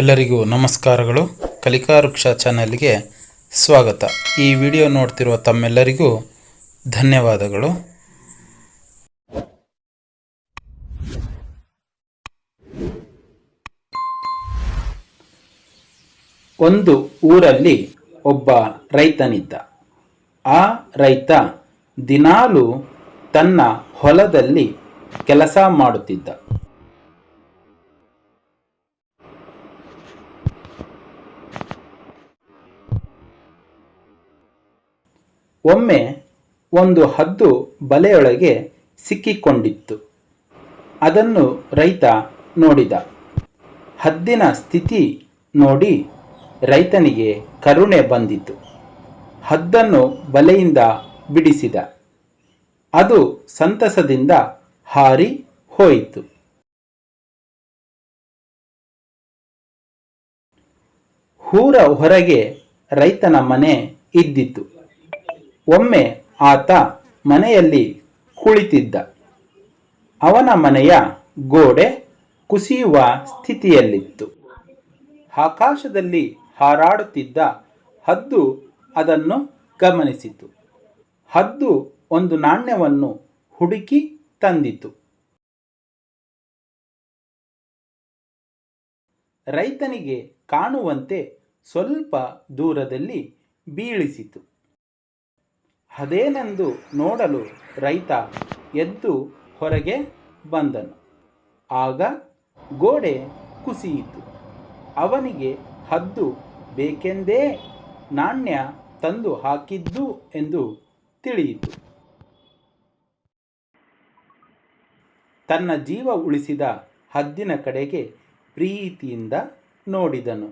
ಎಲ್ಲರಿಗೂ ನಮಸ್ಕಾರಗಳು. ಕಲಿಕಾ ವೃಕ್ಷ ಚಾನೆಲ್ಗೆ ಸ್ವಾಗತ. ಈ ವಿಡಿಯೋ ನೋಡ್ತಿರುವ ತಮ್ಮೆಲ್ಲರಿಗೂ ಧನ್ಯವಾದಗಳು. ಒಂದು ಊರಲ್ಲಿ ಒಬ್ಬ ರೈತನಿದ್ದ. ಆ ರೈತ ದಿನಾಲೂ ತನ್ನ ಹೊಲದಲ್ಲಿ ಕೆಲಸ ಮಾಡುತ್ತಿದ್ದ. ಒಮ್ಮೆ ಒಂದು ಹದ್ದು ಬಲೆಯೊಳಗೆ ಸಿಕ್ಕಿಕೊಂಡಿತ್ತು. ಅದನ್ನು ರೈತ ನೋಡಿದ. ಹದ್ದಿನ ಸ್ಥಿತಿ ನೋಡಿ ರೈತನಿಗೆ ಕರುಣೆ ಬಂದಿತು. ಹದ್ದನ್ನು ಬಲೆಯಿಂದ ಬಿಡಿಸಿದ. ಅದು ಸಂತಸದಿಂದ ಹಾರಿ ಹೋಯಿತು. ಊರ ಹೊರಗೆ ರೈತನ ಮನೆ ಇದ್ದಿತು. ಒಮ್ಮೆ ಆತ ಮನೆಯಲ್ಲಿ ಕುಳಿತಿದ್ದ. ಅವನ ಮನೆಯ ಗೋಡೆ ಕುಸಿಯುವ ಸ್ಥಿತಿಯಲ್ಲಿತ್ತು. ಆಕಾಶದಲ್ಲಿ ಹಾರಾಡುತ್ತಿದ್ದ ಹದ್ದು ಅದನ್ನು ಗಮನಿಸಿತು. ಹದ್ದು ಒಂದು ನಾಣ್ಯವನ್ನು ಹುಡುಕಿ ತಂದಿತು. ರೈತನಿಗೆ ಕಾಣುವಂತೆ ಸ್ವಲ್ಪ ದೂರದಲ್ಲಿ ಬೀಳಿಸಿತು. ಅದೇನೆಂದು ನೋಡಲು ರೈತ ಎದ್ದು ಹೊರಗೆ ಬಂದನು. ಆಗ ಗೋಡೆ ಕುಸಿಯಿತು. ಅವನಿಗೆ ಹದ್ದು ಬೇಕೆಂದೇ ನಾಣ್ಯ ತಂದು ಹಾಕಿದ್ದು ಎಂದು ತಿಳಿಯಿತು. ತನ್ನ ಜೀವ ಉಳಿಸಿದ ಹದ್ದಿನ ಕಡೆಗೆ ಪ್ರೀತಿಯಿಂದ ನೋಡಿದನು.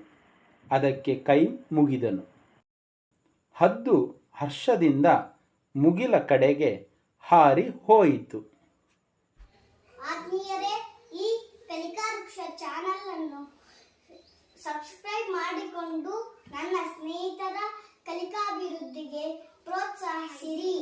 ಅದಕ್ಕೆ ಕೈ ಮುಗಿದನು. ಹದ್ದು ಹರ್ಷದಿಂದ ಮುಗಿಲ ಕಡೆಗೆ ಹಾರಿ ಹೋಯಿತು. ಆತ್ಮೀಯರೇ, ಈ ಕಲಿಕಾ ವೃಕ್ಷ ಚಾನೆಲ್ ಅನ್ನು ಸಬ್ಸ್ಕ್ರೈಬ್ ಮಾಡಿಕೊಂಡು ನನ್ನ ಸ್ನೇಹಿತರ ಕಲಿಕಾಭಿವೃದ್ಧಿಗೆ ಪ್ರೋತ್ಸಾಹಿಸಿರಿ.